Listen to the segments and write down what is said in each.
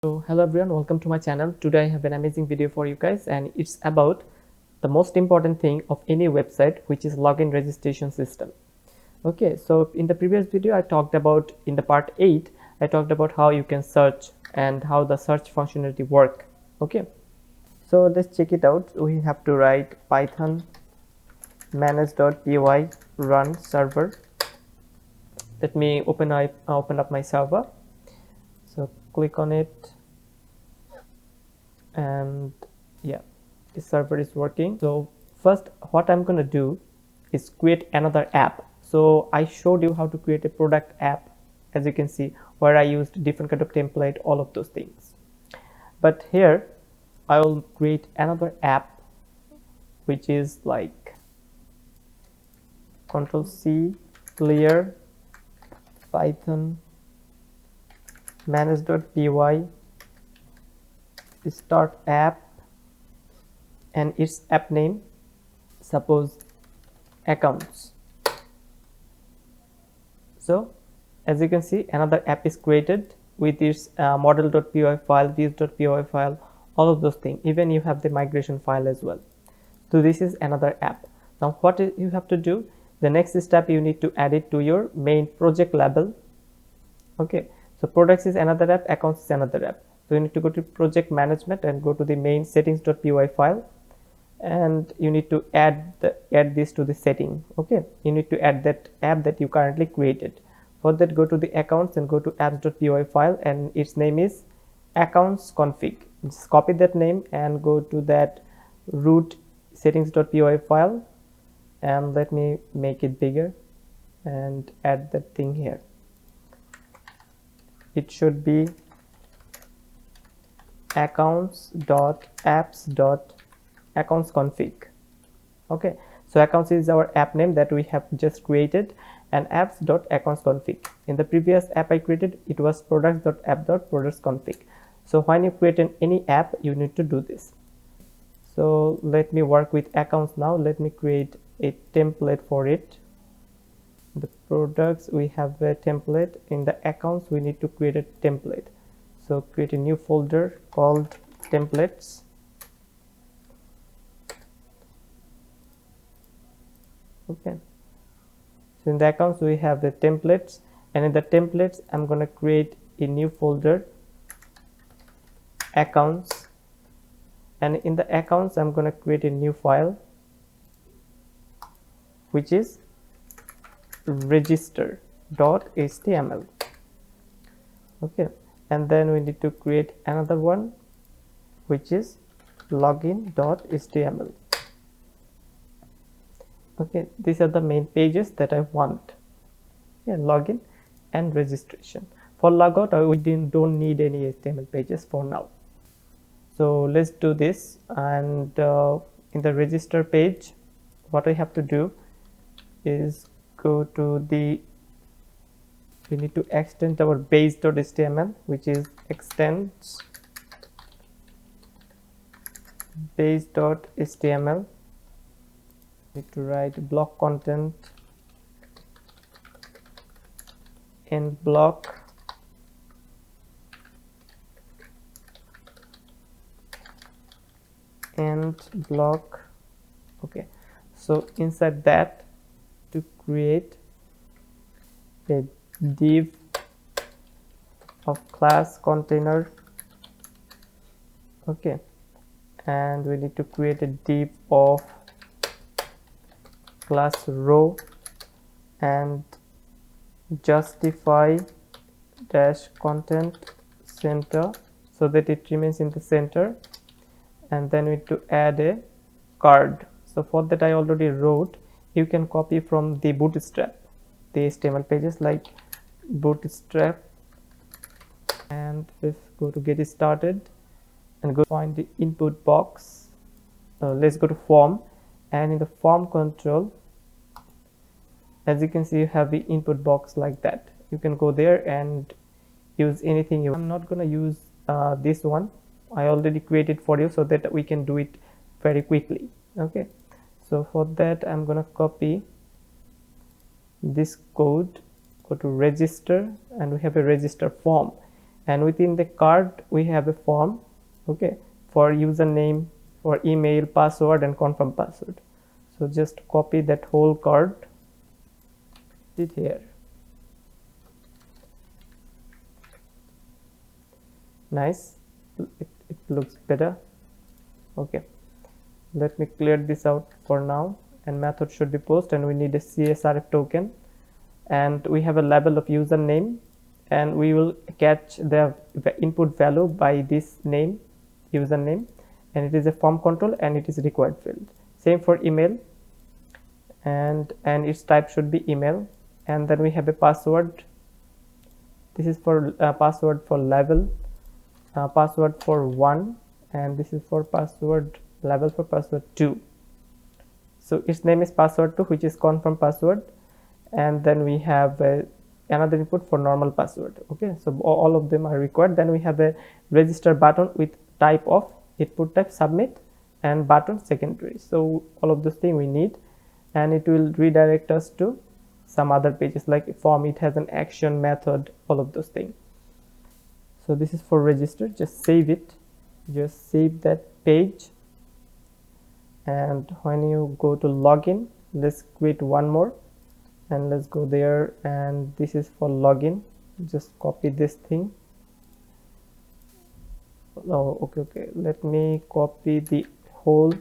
So hello everyone, welcome to my channel. Today I have an amazing video for you guys, and it's about the most important thing of any website, which is login registration system. Okay, so in the previous video I talked about, in the part 8 I talked about how you can search and how the search functionality work. Okay, so let's check it out. We have to write python manage.py run server. Let me open up my server. So click on it, and yeah, the server is working. So first what I'm gonna do is create another app. So I showed you how to create a product app, as you can see, where I used different kind of template, all of those things. But here I will create another app, which is like Control C, clear python manage.py start app, and its app name, suppose accounts. So as you can see, another app is created with its model.py file, views.py file, all of those things. Even you have the migration file as well. So this is another app. Now what you have to do, the next step, you need to add it to your main project label. Okay, so products is another app, accounts is another app. So you need to go to project management and go to the main settings.py file, and you need to add this to the setting. Okay, you need to add that app that you currently created. For that, go to the accounts and go to apps.py file, and its name is accounts config. Just copy that name and go to that root settings.py file, and let me make it bigger and add that thing here. It should be accounts.apps.accounts config. Okay, so accounts is our app name that we have just created, and apps.accounts config. In the previous app I created, it was products.app.products config. So when you create any app, you need to do this. So let me work with accounts now. Let me create a template for it. The products, we have a template. In the accounts, we need to create a template. So create a new folder called templates. Okay, so in the accounts we have the templates, and in the templates I'm going to create a new folder, accounts, and in the accounts I'm going to create a new file, which is register.html. okay, and then we need to create another one, which is login.html. okay, these are the main pages that I want. Yeah, login and registration. For logout, we don't need any HTML pages for now. So let's do this. And in the register page, what I have to do is go to the, we need to extend our base.html, which is extends base.html. need to write block content in block, and block. Okay, so inside that, to create a div of class container. Okay, and we need to create a div of class row, and justify dash content center, so that it remains in the center. And then we need to add a card. So for that I already wrote. You can copy from the bootstrap, the HTML pages like bootstrap, and let's go to get started and go find the input box. Let's go to form, and in the form control, as you can see, you have the input box like that. You can go there and use anything you want. I'm not gonna use this one. I already created for you so that we can do it very quickly. Okay, so for that I'm gonna copy this code, go to register, and we have a register form. and within the card we have a form, okay, for username, for email, password, and confirm password. So just copy that whole card, it here. Nice, it looks better. Okay, let me clear this out for now, and method should be post, and we need a CSRF token, and we have a label of username, and we will catch the input value by this name, username, and it is a form control and it is required field. Same for email, and its type should be email, and then we have a password. This is for password for level, password for 1, and this is for password level for password 2. So its name is password 2, which is confirm password, and then we have another input for normal password. Okay, so all of them are required. Then we have a register button with type of input type submit, and button secondary. So all of those things we need, and it will redirect us to some other pages like form. It has an action, method, all of those things. So this is for register. Just save it, just save that page, and when you go to login, let's create one more, and let's go there, and this is for login. Just copy this thing. Oh, okay, let me copy the whole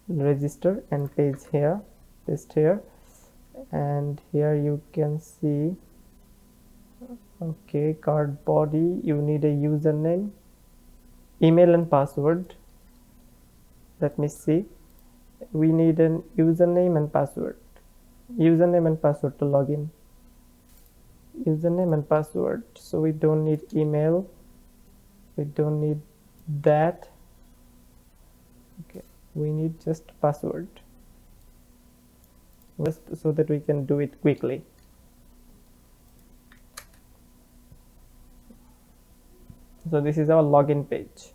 register and page here, paste here, and here you can see, okay, card body, you need a username, email, and password. Let me see, we need an username and password, username and password to log in, username and password. So we don't need email, we don't need that. Okay, we need just password, just so that we can do it quickly. So this is our login page.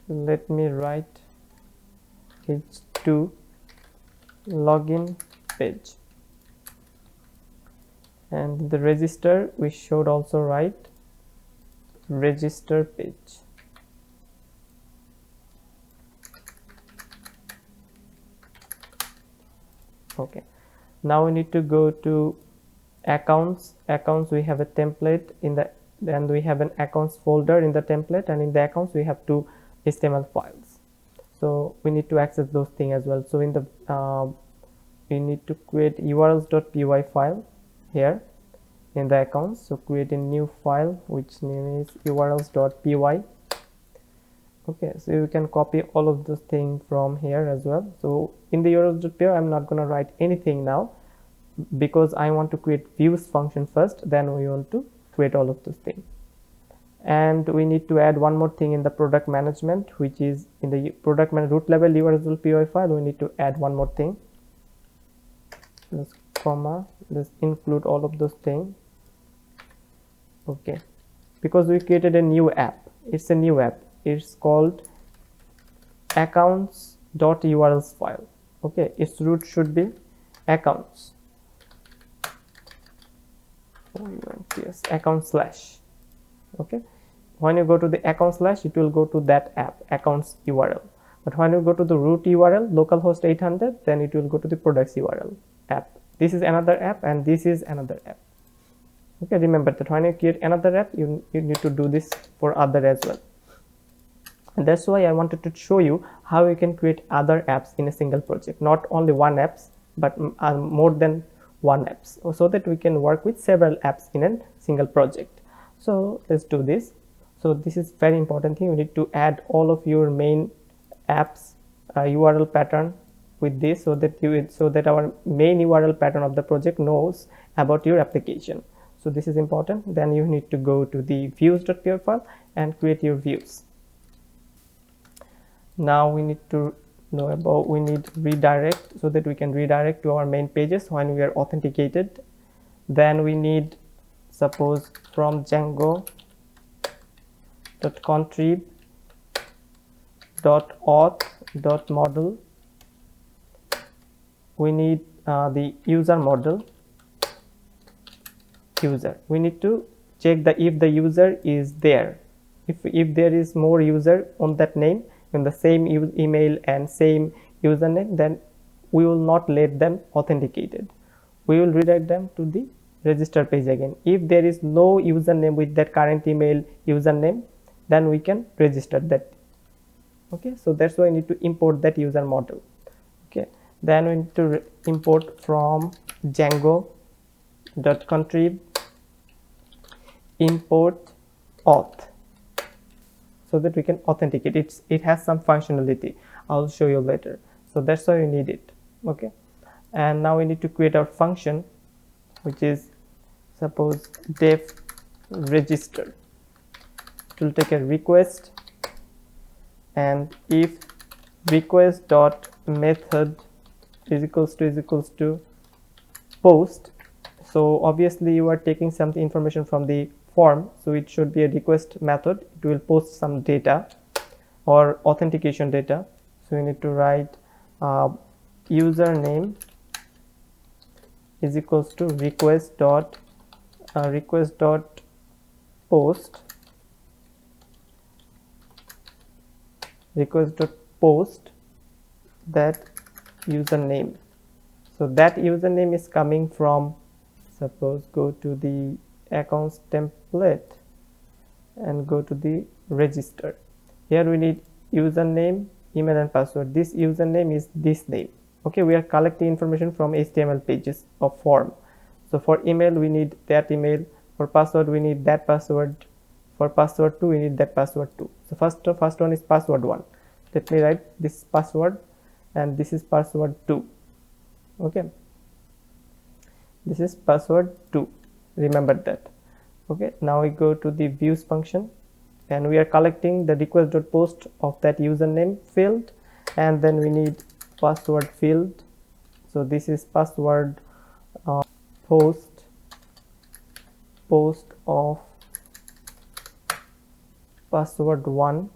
Let me write h2 login page, and the register we should also write register page. Okay, now we need to go to accounts. We have a template in the, and we have an accounts folder in the template, and in the accounts we have two HTML files. So we need to access those things as well. So in the we need to create urls.py file here in the accounts. So create a new file which name is urls.py. Okay, so you can copy all of those things from here as well. So in the urls.py, I'm not going to write anything now because I want to create views function first, then we want to create all of those things. And we need to add one more thing in the product management, which is in the product root level urls.py file. We need to add one more thing. Let's comma, let's include all of those things. Okay, because we created a new app, it's a new app, it's called accounts.urls file. Okay, its root should be accounts, yes, account slash. Okay, when you go to the account slash, it will go to that app accounts URL, but when you go to the root URL localhost 800, then it will go to the products URL app. This is another app and this is another app. Okay, remember that when you create another app, you need to do this for other as well. And that's why I wanted to show you how you can create other apps in a single project, not only one apps, but more than one apps, so that we can work with several apps in a single project. So let's do this. So this is very important thing. You need to add all of your main apps URL pattern with this, so that our main URL pattern of the project knows about your application. So this is important. Then you need to go to the views.py file and create your views. Now we need to know about, we need redirect, so that we can redirect to our main pages when we are authenticated. Then we need, suppose from django.contrib.auth.model, we need the user model, user. We need to check if the user is there. If there is more user on that name in the same email and same username, then we will not let them authenticated. We will redirect them to the register page again. If there is no username with that current email username, then we can register that. Okay, so that's why I need to import that user model. Okay, then we need to import from Django.contrib import auth, so that we can authenticate it. It has some functionality, I'll show you later. So that's why we need it. Okay, and now we need to create our function, which is suppose def register. It will take a request, and if request dot method is equals to post, so obviously you are taking some information from the form, so it should be a request method. It will post some data or authentication data. So we need to write username is equals to request dot post that username. So that username is coming from, suppose go to the accounts template and go to the register. Here we need username, email and password. This username is this name. Okay, we are collecting information from HTML pages of form. So for email we need that email, for password we need that password, for password 2 we need that password 2. So first one is password 1. Let me write this password, and this is password 2. Okay, this is password 2, remember that. Okay, now we go to the views function, and we are collecting the request.post of that username field, and then we need password field. So this is password post of password 1.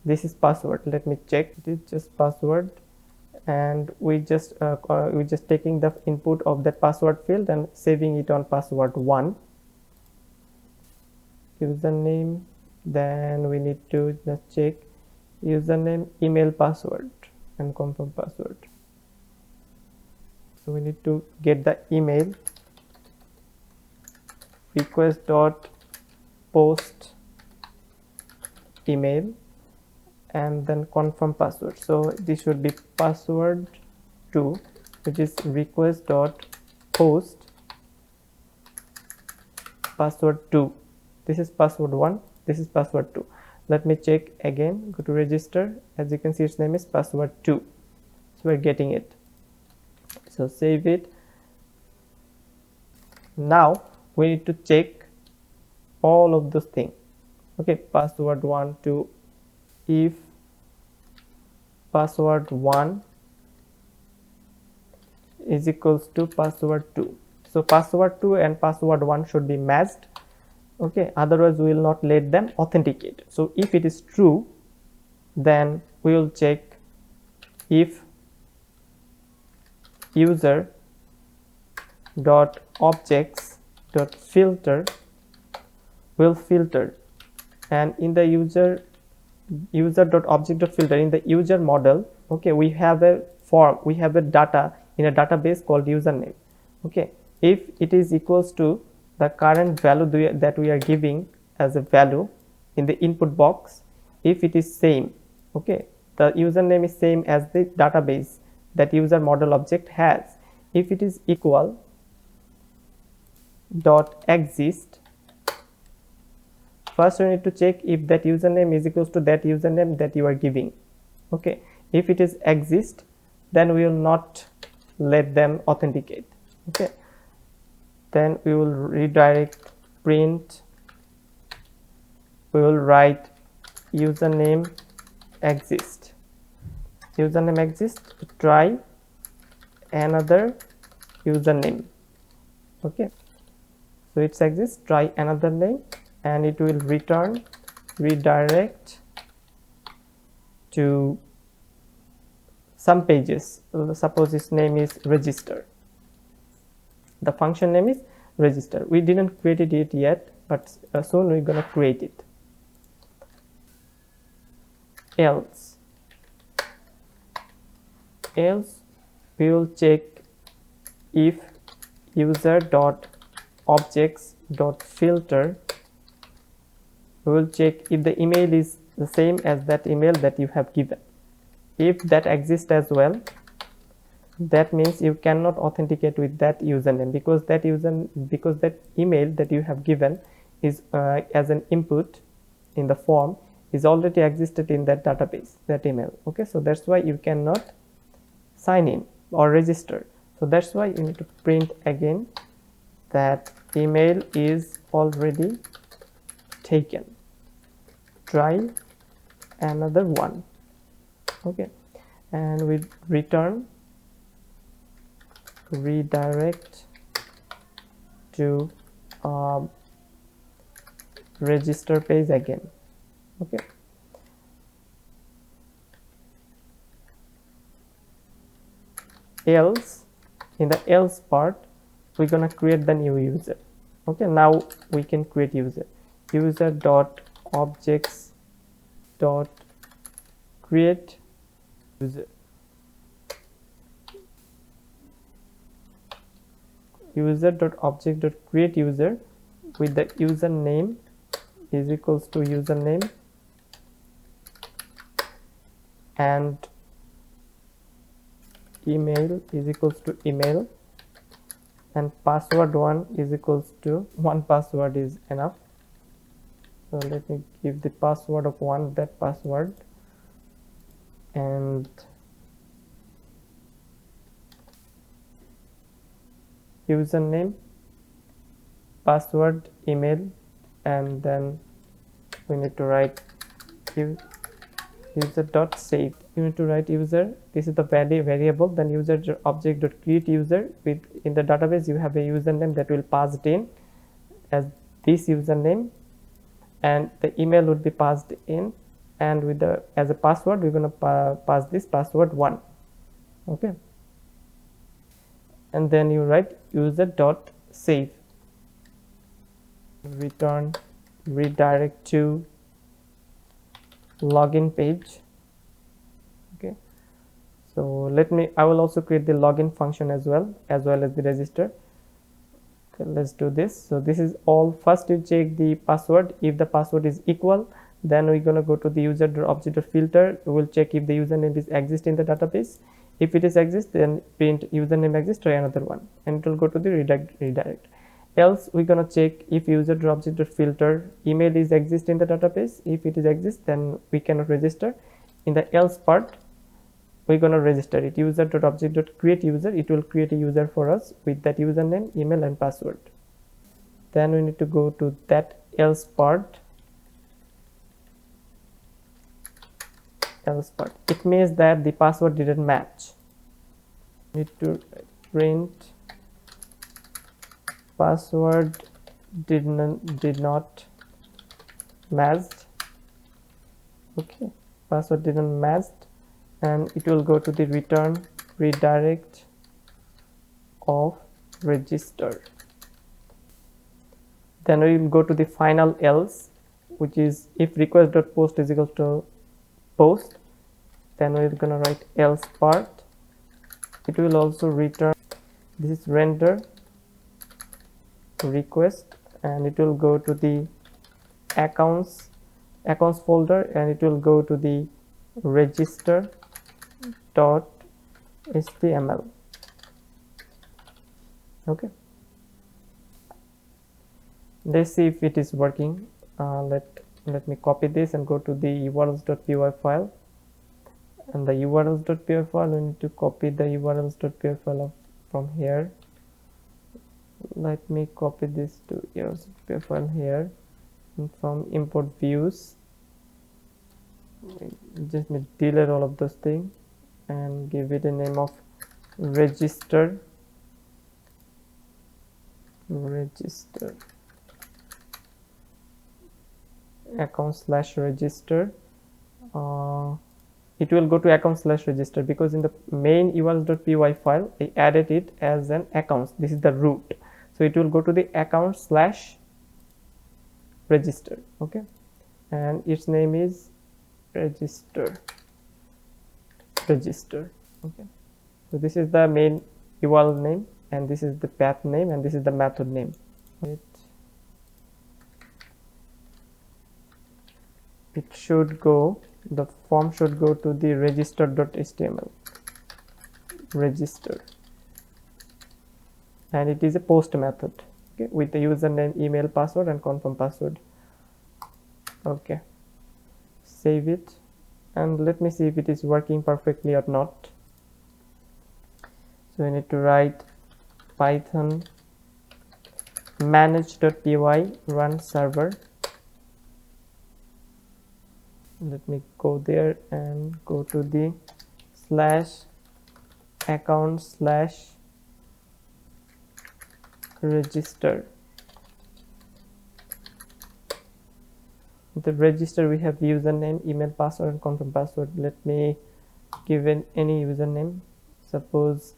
This is password. Let me check. It is just password, and we just taking the input of that password field and saving it on password 1. Username, then we need to just check username, email, password, and confirm password. So we need to get the email, request.post email, and then confirm password. So this should be password 2, which is request.post password 2. This is password 1, this is password 2. Let me check again. Go to register. As you can see, its name is password 2. So we're getting it. So save it. Now we need to check all of those things. Okay, password 1, 2. If password 1 is equals to password 2, so password 2 and password 1 should be matched. Okay, otherwise we will not let them authenticate. So if it is true, then we will check if user dot objects dot filter will filter, and in the user dot object dot filter, in the user model, okay, we have a form, we have a data in a database called username. Okay, if it is equals to the current value that we are giving as a value in the input box, if it is same, okay, the username is same as the database that user model object has. If it is equal dot exist, first we need to check if that username is equals to that username that you are giving. Okay, if it is exist, then we will not let them authenticate. Okay, then we will redirect print, we will write username exist, try another username. Okay, so it's exist, try another name, and it will return redirect to some pages. Suppose its name is register. The function name is register. We didn't create it yet, but soon we're gonna create it. Else we will check if user.objects.filter. We will check if the email is the same as that email that you have given. If that exists as well, that means you cannot authenticate with that username, because that email that you have given is as an input in the form is already existed in that database, that email. Okay, so that's why you cannot sign in or register. So that's why you need to print again that email is already taken. Try another one. Okay, and we return redirect to register page again. Okay, else, in the else part we're gonna create the new user. Okay, now we can create user dot objects dot create user. User.object.create user with the username is equals to username and email is equals to email, and password 1 is equals to 1 password is enough. So let me give the password of 1, that password, and username, password, email, and then we need to write user.save. You need to write user, this is the variable, then user.object.create user. With in the database you have a username that will passed in as this username, and the email would be passed in, and with the as a password we're going to pass this password 1. Okay, and then you write user.save, return redirect to login page. Okay, so I will also create the login function as well as the register. Okay, let's do this. So this is all. First you check the password. If the password is equal, then we're going to go to the user.object.filter. We will check if the username is exist in the database. If it is exist, then print username exists, try another one, and it will go to the redirect. Else we're going to check if user.object.filter email is exist in the database. If it is exist, then we cannot register. In the else part we're going to register it, user.object.create user. It will create a user for us with that username, email, and password. Then we need to go to that else part. It means that the password didn't match. Need to print password did not matched. Okay, password didn't match, and it will go to the return redirect of register. Then we will go to the final else, which is if request.post is equal to post. Then we're gonna write else part. It will also return, this is render request, and it will go to the accounts folder, and it will go to the register.html. Okay, let's see if it is working. Let me copy this and go to the urls.py file, and the urls.py file, we need to copy the urls.py file from here. Let me copy this to urls.py file here, and from import views just need to delete all of those things and give it a name of register account/register it will go to account/register, because in the main evals.py file I added it as an account. This is the root, so it will go to the account/register. Okay, and its name is register. Okay, so this is the main eval name, and this is the path name, and this is the method name. It should go, the form should go to the register.html, register, and it is a post method, okay, with the username, email, password, and confirm password. Okay, save it, and let me see if it is working perfectly or not. So we need to write python manage.py run server. Let me go there and go to the /account/register. The register we have username, email, password, and confirm password. Let me give in any username, suppose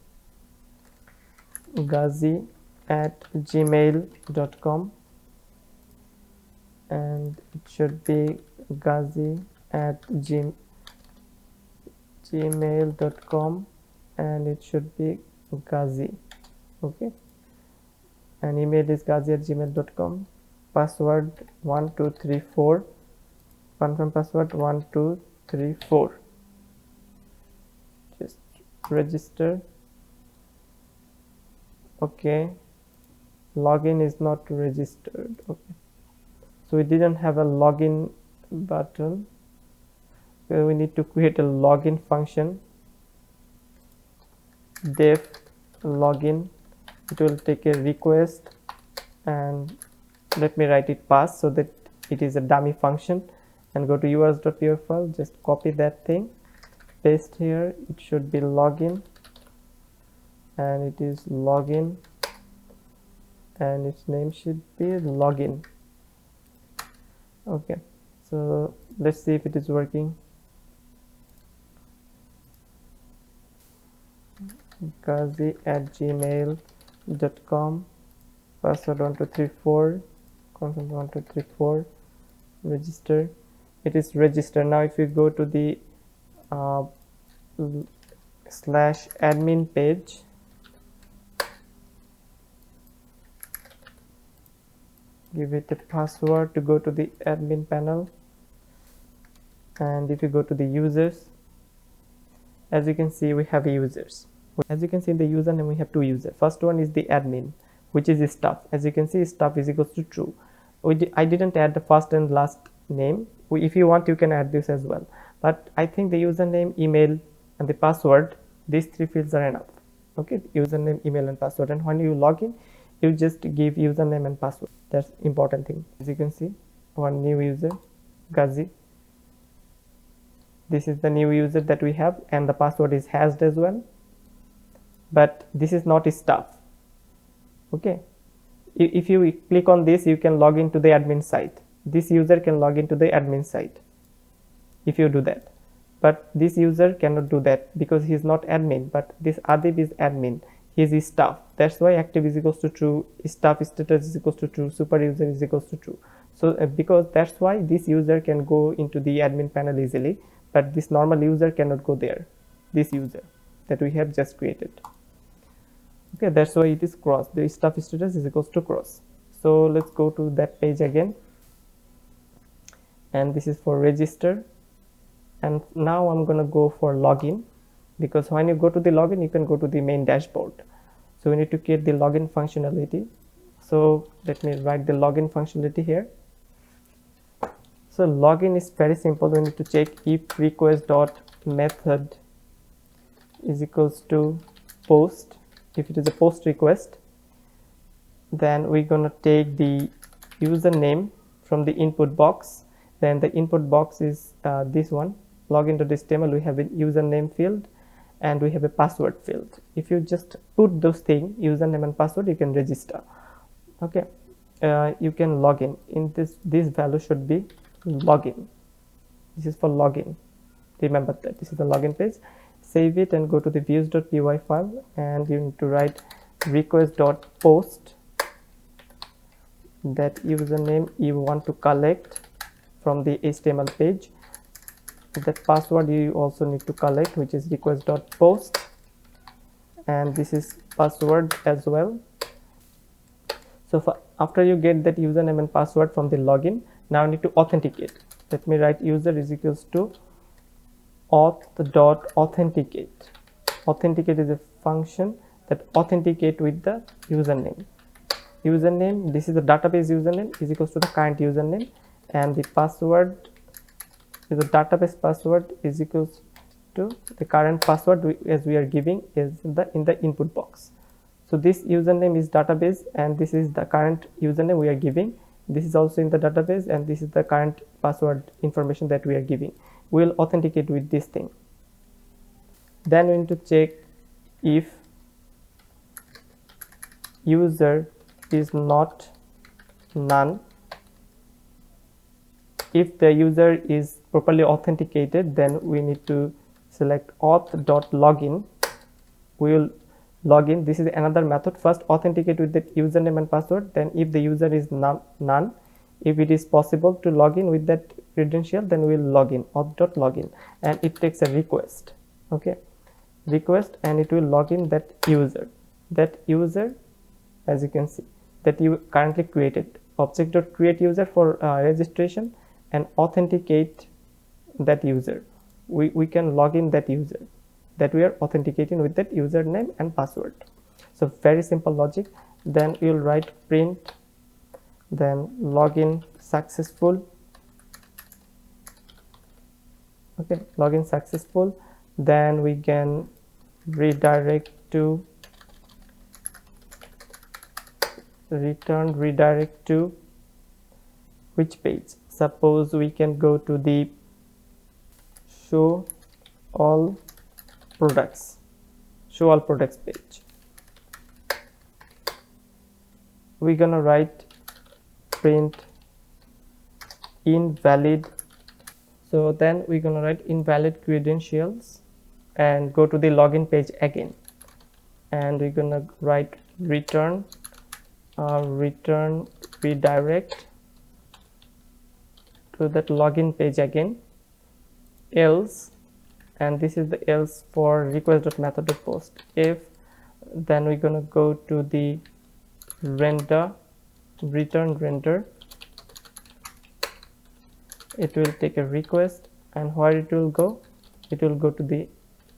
ghazi@gmail.com, and it should be ghazi@gmail.com, and it should be Ghazi. Okay, and email is ghazi@gmail.com, password 1234, confirm password 1234. Just register. Okay, login is not registered. Okay, so we didn't have a login button. We need to create a login function, def login. It will take a request, and let me write it pass so that it is a dummy function, and go to urs.py file, just copy that thing, paste here. It should be login, and it is login, and its name should be login. Okay, so let's see if it is working. Ghazi@gmail.com, password 1234, confirm 1234, register. It is registered. Now if you go to the /admin page, give it a password to go to the admin panel, and if you go to the users, as you can see we have users. As you can see in the username we have two users. First one is the admin, which is stuff. As you can see, stuff is equals to true. I didn't add the first and last name. If you want, you can add this as well, but I think the username, email, and the password, these three fields are enough. Okay, username, email, and password, and when you log in, you just give username and password. That's important thing. As you can see, one new user, Ghazi. This is the new user that we have, and the password is hashed as well, but this is not stuff. Okay, if you click on this, you can log into the admin site. This user can log into the admin site if you do that, but this user cannot do that because he is not admin, but this Adib is admin. He is staff. That's why active is equals to true, staff status is equals to true, super user is equals to true. So because that's why this user can go into the admin panel easily, but this normal user cannot go there, this user that we have just created. Okay, that's why it is cross. The staff status is equals to cross. So let's go to that page again, and this is for register, and now I'm gonna go for login, because when you go to the login, you can go to the main dashboard. So we need to create the login functionality. So let me write the login functionality here. So login is very simple. We need to check if request.method is equals to post. If it is a post request, then we're gonna take the username from the input box. Then the input box is this one, login.html. We have a username field and we have a password field. If you just put those things, username and password, you can register. Okay, you can log in. In this value should be login. This is for login. remember that this is the login page. Save it and go to the views.py file, and you need to write request.post, that username you want to collect from the HTML page. That password you also need to collect, which is request.post, and this is password as well. So after you get that username and password from the login, now you need to authenticate. Let me write user is equals to auth.authenticate. Authenticate is a function that authenticate with the username. Username, this is the database username, is equals to the current username, and the password is the database password is equals to the current password as we are giving is in the input box. So this username is database, and this is the current username we are giving. This is also in the database, and this is the current password information that we are giving. We will authenticate with this thing. Then we need to check if user is not none. If the user is properly authenticated, then we need to select auth.login. We will log in. This is another method. First authenticate with the username and password, then if the user is none, if it is possible to log in with that credential, then we will log in, auth.login, and it takes a request. Okay, request, and it will log in that user, as you can see, that you currently created. Object.create user for registration, and authenticate that user. We can log in that user that we are authenticating with that username and password. So very simple logic. Then you'll write print, then login successful. Okay, login successful. Then we can redirect to redirect to which page. Suppose we can go to the show all products page. We're gonna write print invalid. So then we're gonna write invalid credentials and go to the login page again, and we're gonna write return redirect to that login page again, else, and this is the else for request.method.post. If, then we're gonna go to the return render. It will take a request, and where it will go to the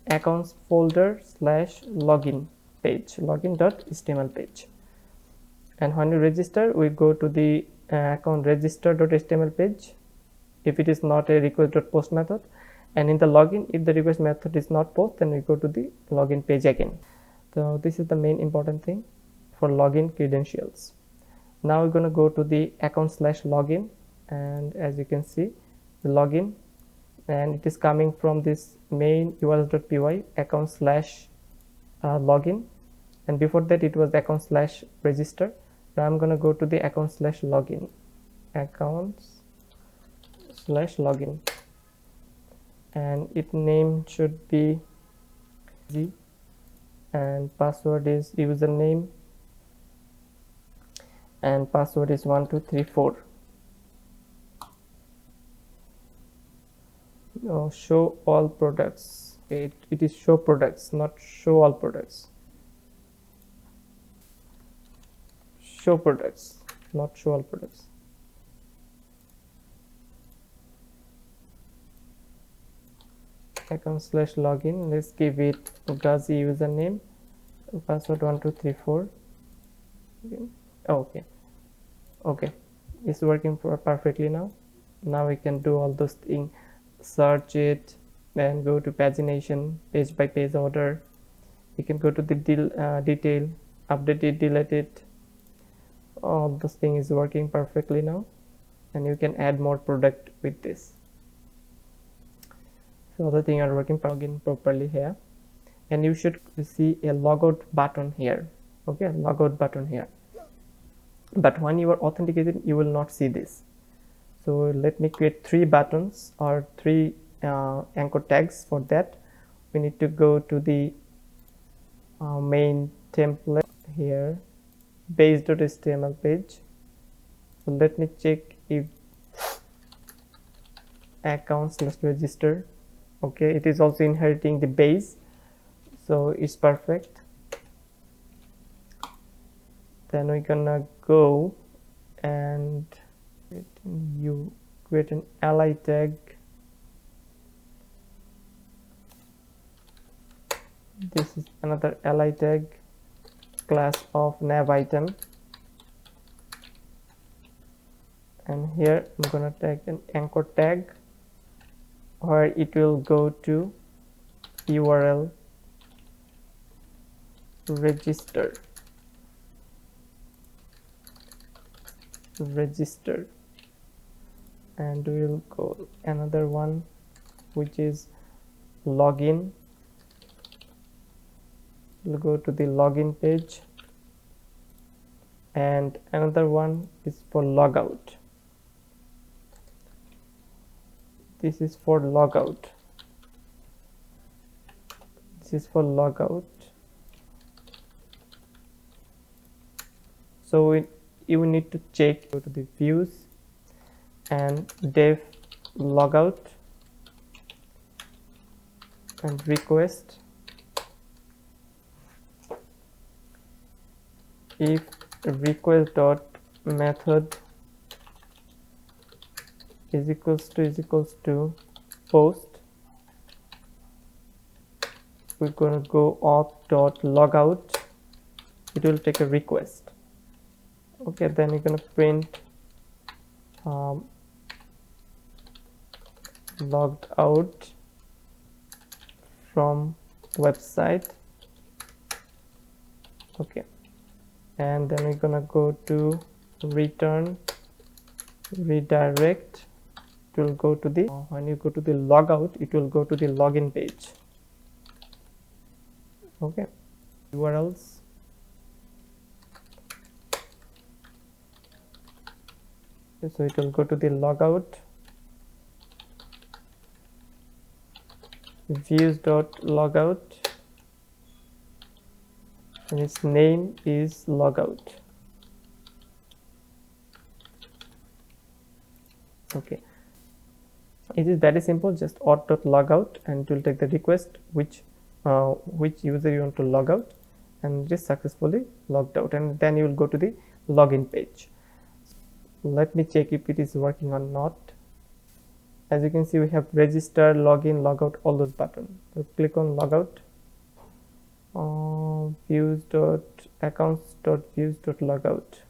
accounts folder / login page, login.html page. And when you register, we go to the account register.html page if it is not a request.post method, and in the login, if the request method is not post, then we go to the login page again. So this is the main important thing for login credentials. Now we're going to go to the account / login, and as you can see, the login, and it is coming from this main urs.py account / login, and before that it was account / register. Now I'm going to go to the account / login, accounts / login, and its name should be G, and password is username, and password is 1234. No, show all products. It is show products, not show all products. Show products, not show all products. Account / login, let's give it Gazi username, password 1234. Okay, it's working perfectly now. Now we can do all those things, search it, then go to pagination, page by page order. You can go to the detail, update it, delete it. All this thing is working perfectly now, and you can add more product with this. So the thing are working properly here, and you should see a logout button here. Okay, logout button here, but when you are authenticated, you will not see this. So let me create 3 buttons or 3 anchor tags. For that we need to go to the main template here, base.html page. So let me check if account/register, okay, it is also inheriting the base, so it's perfect. Then we're gonna go and create an ally tag. This is another ally tag, class of nav item, and here I'm gonna tag an anchor tag where it will go to URL register, and we'll go another one which is login. We'll go to the login page, and another one is for logout. This is for logout. So you need to check, go to the views and def logout and request. If request dot method is equals to post, we're going to go auth dot logout, it will take a request. Okay, then you're going to print logged out from website. Okay, and then we're gonna go to return redirect. It will go to the when you go to the logout, it will go to the login page. Okay, URLs. So it will go to the logout, views.logout, and its name is logout. Okay, it is very simple, just auth.logout, and it will take the request which user you want to log out, and it is successfully logged out, and then you will go to the login page. Let me check if it is working or not. As you can see, we have register, login, logout, all those buttons. So click on logout, views.accounts.views.logout.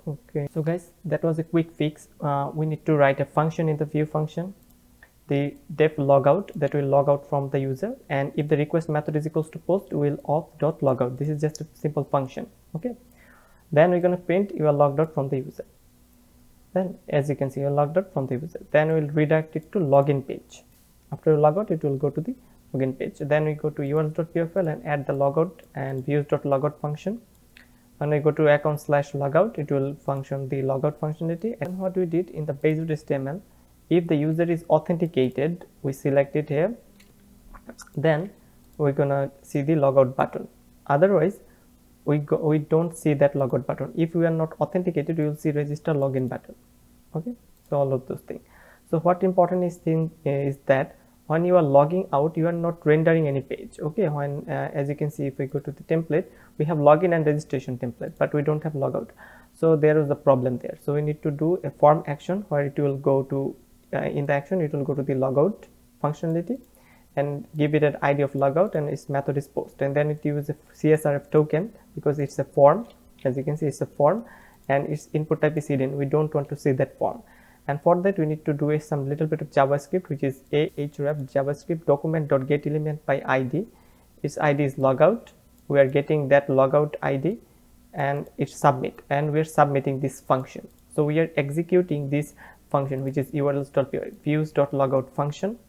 Okay, so guys, that was a quick fix. We need to write a function in the view function, the def logout, that will log out from the user, and if the request method is equals to post, we will auth.logout. This is just a simple function. Okay, then we're going to print you are logged out from the user. Then as you can see, you are logged out from the user. Then we will redirect it to login page. After logout, it will go to the login page. Then we go to urls.py file and add the logout and views.logout function. When we go to account/logout, it will function the logout functionality. And what we did in the base.html, if the user is authenticated, we select it here, then we're gonna see the logout button. Otherwise we don't see that logout button. If we are not authenticated, we will see register login button. Okay, so all of those things. So what important is that when you are logging out, you are not rendering any page. Okay, when as you can see, if we go to the template, we have login and registration template, but we don't have logout. So there is a problem there. So we need to do a form action where it will go to in the action, it will go to the logout functionality and give it an ID of logout, and its method is post, and then it uses a CSRF token because it's a form. As you can see, it's a form and its input type is hidden. We don't want to see that form, and for that we need to do some little bit of JavaScript, which is ahref javascript document.getElement by ID. Its ID is logout. We are getting that logout ID and it's submit, and we are submitting this function. So we are executing this function, which is urls.py views.logout function,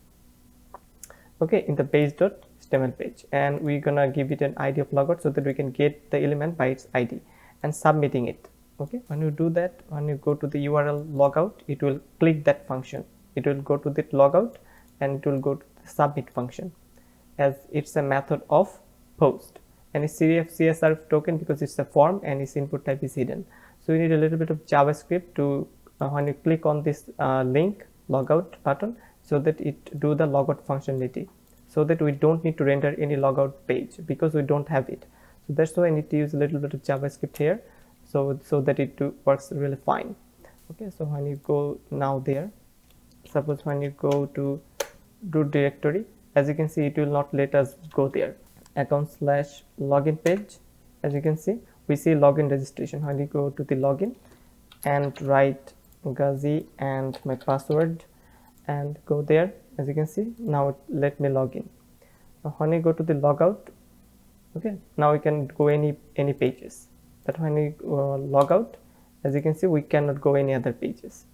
okay, in the base.html page, and we're gonna give it an ID of logout so that we can get the element by its ID and submitting it. Okay, when you do that, when you go to the URL logout, it will click that function. It will go to the logout and it will go to the submit function, as it's a method of post, and it's CSR token because it's a form and its input type is hidden. So you need a little bit of JavaScript to when you click on this link logout button, so that it do the logout functionality, so that we don't need to render any logout page because we don't have it. So that's why I need to use a little bit of JavaScript here, so that it works really fine. Okay, so when you go now there, suppose when you go to root directory, as you can see, it will not let us go there. account/login page, as you can see, we see login registration. When you go to the login and write Ghazi and my password and go there, as you can see, now let me log in. Now when you go to the logout, okay, now we can go any pages, but when we log out, as you can see, we cannot go any other pages.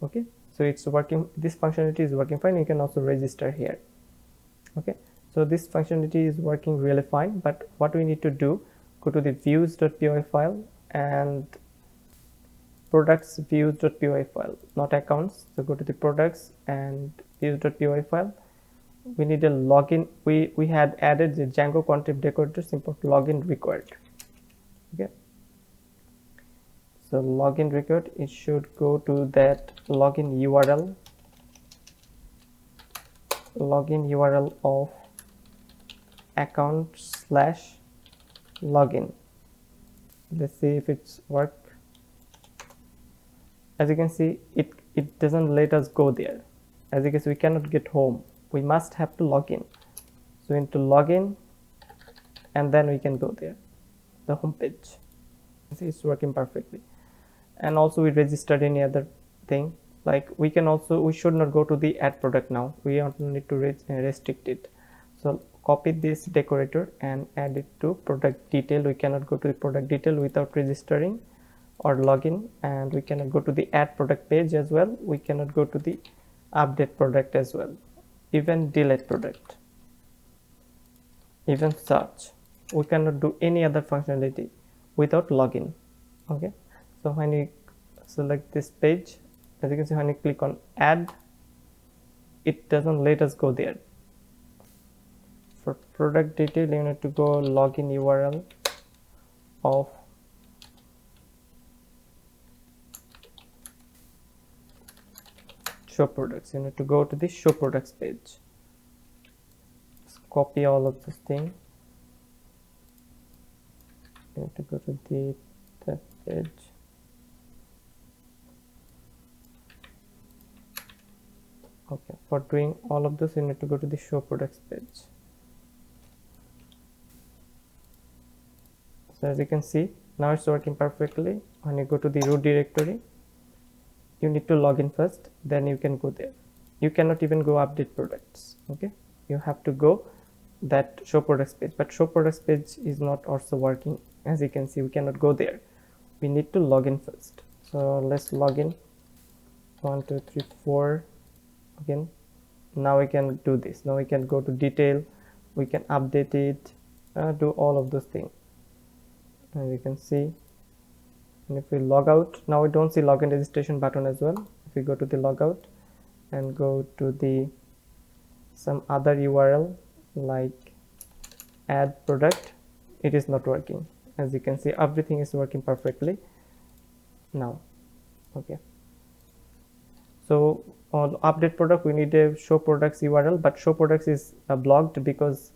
Okay, so it's working, this functionality is working fine. You can also register here. Okay, so this functionality is working really fine, but what we need to do, go to the views.py file and products views.py file, not accounts. So go to the products and views.py file. We need a login. We had added the Django content decorator, import login required. Okay, so login required, it should go to that login URL of account/login. Let's see if it's work. As you can see, it doesn't let us go there. As you can see, we cannot get home. We must have to log in. So we need to log in and then we can go there, the home page. See, it's working perfectly. And also we registered any other thing, like we should not go to the add product now. We don't need to restrict it. So copy this decorator and add it to product detail. We cannot go to the product detail without registering or login, and we cannot go to the add product page as well. We cannot go to the update product as well, even delete product, even search. We cannot do any other functionality without login. Okay, so when you select this page, as you can see, when you click on add, it doesn't let us go there. For product detail, you need to go login URL of show products. You need to go to the show products page. Just copy all of this thing. You need to go to that page. Okay, for doing all of this, you need to go to the show products page. So as you can see, now it's working perfectly. When you go to the root directory, you need to log in first, then you can go there. You cannot even go update products. Okay, you have to go that show products page, but show products page is not also working. As you can see, we cannot go there. We need to log in first. So let's log in. 1 2 3 4 again. Now we can do this. Now we can go to detail, we can update it, do all of those things. As you can see, and if we log out, now we don't see login registration button as well. If we go to the logout and go to the some other URL like add product, it is not working. As you can see, everything is working perfectly now. Okay, so on update product, we need a show products URL, but show products is blocked because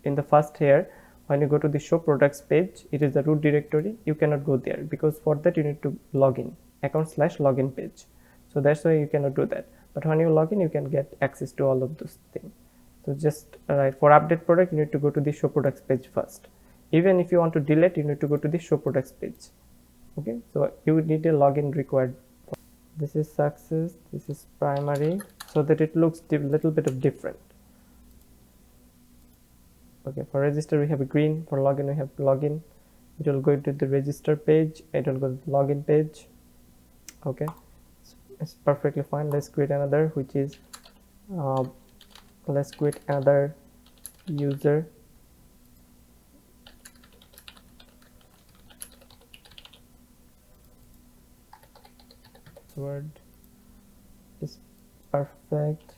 in the first here, when you go to the show products page, it is the root directory. You cannot go there because for that you need to log in, account/login page. So that's why you cannot do that. But when you log in, you can get access to all of those things. So just for update product, you need to go to the show products page first. Even if you want to delete, you need to go to the show products page. Okay, so you need a login required. This is success, this is primary, so that it looks a little bit of different. Okay, for register we have a green, for login we have login. It will go to the register page, it will go to the login page. Okay, it's perfectly fine. Let's create another, which is let's create another user. password is perfect.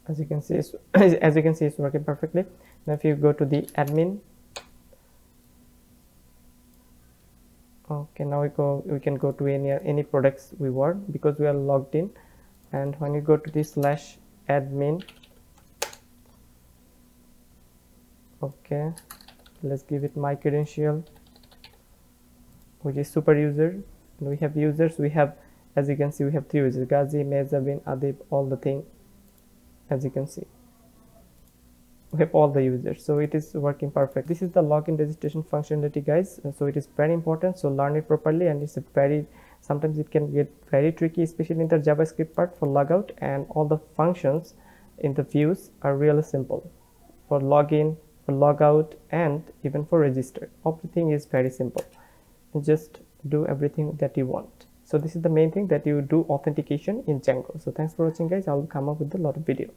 As you can see, it's working perfectly. Now if you go to the admin, okay, now we can go to any products we want because we are logged in. And when you go to the /admin, okay, let's give it my credential, which is super user. And we have users, we have, as you can see, we have 3 users: Gazi, Mezabin, Adib, all the thing. As you can see, we have all the users, so it is working perfect. This is the login registration functionality, guys. So it is very important, so learn it properly. And it's a very, sometimes it can get very tricky, especially in the JavaScript part for logout, and all the functions in the views are really simple for login, for logout, and even for register. Everything is very simple. Just do everything that you want. So this is the main thing, that you do authentication in Django. So thanks for watching, guys. I'll come up with a lot of video.